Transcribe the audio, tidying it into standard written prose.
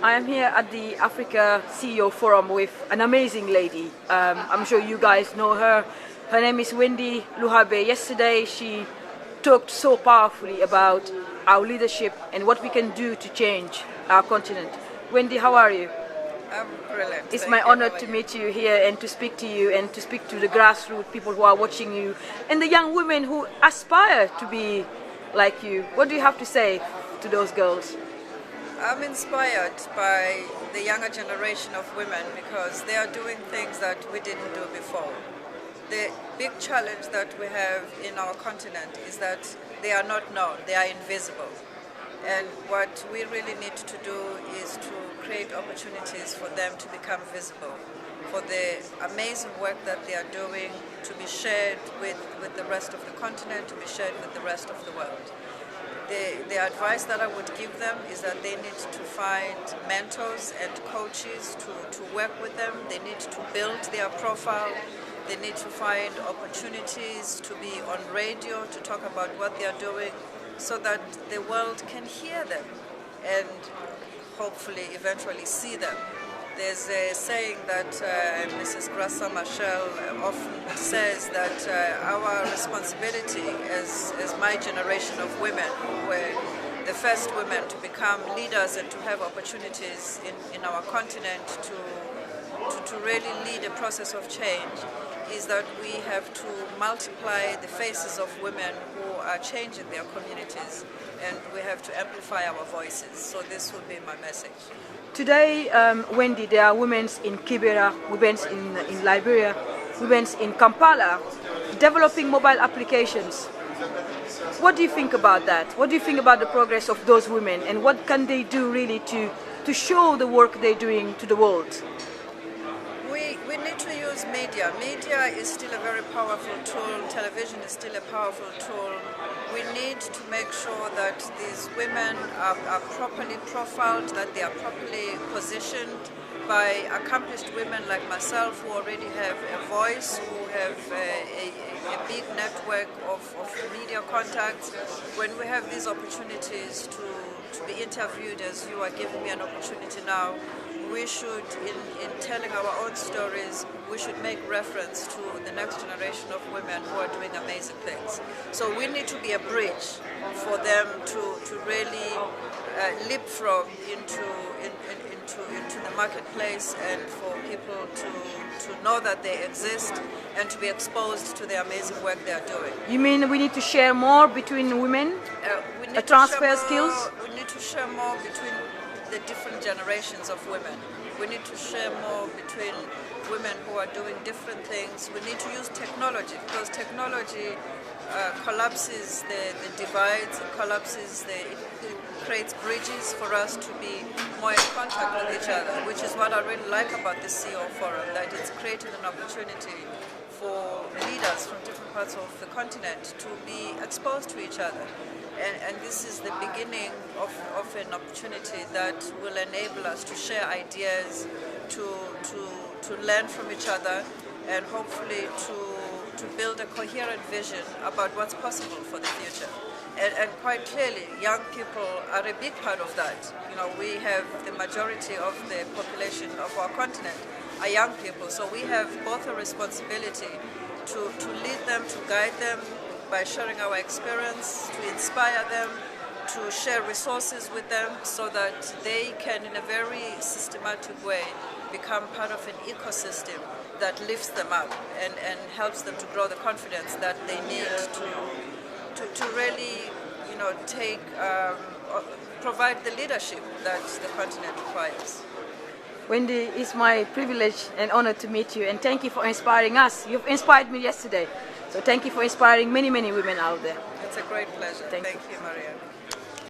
I am here at the Africa CEO Forum with an amazing lady. I'm sure you guys know her. Her name is Wendy Luhabe. Yesterday she talked so powerfully about our leadership and what we can do to change our continent. Wendy, how are you? I'm brilliant. It's my honor to meet you here and to speak to you and to speak to the grassroots people who are watching you and the young women who aspire to be like you. What do you have to say to those girls? I'm inspired by the younger generation of women because they are doing things that we didn't do before. The big challenge that we have in our continent is that they are not known, they are invisible. And what we really need to do is to create opportunities for them to become visible, for the amazing work that they are doing to be shared with the rest of the continent, to be shared with the rest of the world. The advice that I would give them is that they need to find mentors and coaches to work with them. They need to build their profile. They need to find opportunities to be on radio, to talk about what they are doing, so that the world can hear them and hopefully eventually see them. There's a saying that Mrs. Grassa Machel often says that our responsibility as my generation of women, who were the first women to become leaders and to have opportunities in our continent to really lead a process of change, is that we have to multiply the faces of women who are changing their communities, and we have to amplify our voices. So this would be my message. Today, Wendy, there are women in Kibera, women in Liberia, women in Kampala, developing mobile applications. What do you think about that? What do you think about the progress of those women, and what can they do really to show the work they're doing to the world? We need to use media. Media is still a very powerful tool. Television is still a powerful tool. We need to make sure that these women are properly profiled, that they are properly positioned by accomplished women like myself who already have a voice, who have a big network of media contacts. When we have these opportunities to be interviewed, as you are giving me an opportunity now, we should, in telling our own stories, we should make reference to the next generation of women who are doing amazing things. So we need to be a bridge for them to really leapfrog into the marketplace, and for people to know that they exist and to be exposed to the amazing work they are doing. You mean we need to share more between women? Transfer skills? We need to share more between the different generations of women. We need to share more between women who are doing different things. We need to use technology, because technology collapses the divides, it creates bridges for us to be more in contact with each other, which is what I really like about the CEO Forum, that it's created an opportunity for leaders from different parts of the continent to be exposed to each other. And this is the beginning of an opportunity that will enable us to share ideas, to learn from each other, and hopefully to build a coherent vision about what's possible for the future. And quite clearly, young people are a big part of that. You know, we have the majority of the population of our continent are young people, so we have both a responsibility to lead them, to guide them, by sharing our experience, to inspire them, to share resources with them so that they can, in a very systematic way, become part of an ecosystem that lifts them up and helps them to grow the confidence that they need to really, provide the leadership that the continent requires. Wendy, it's my privilege and honor to meet you, and thank you for inspiring us. You've inspired me yesterday. So thank you for inspiring many, many women out there. It's a great pleasure. Thank you, Marieme.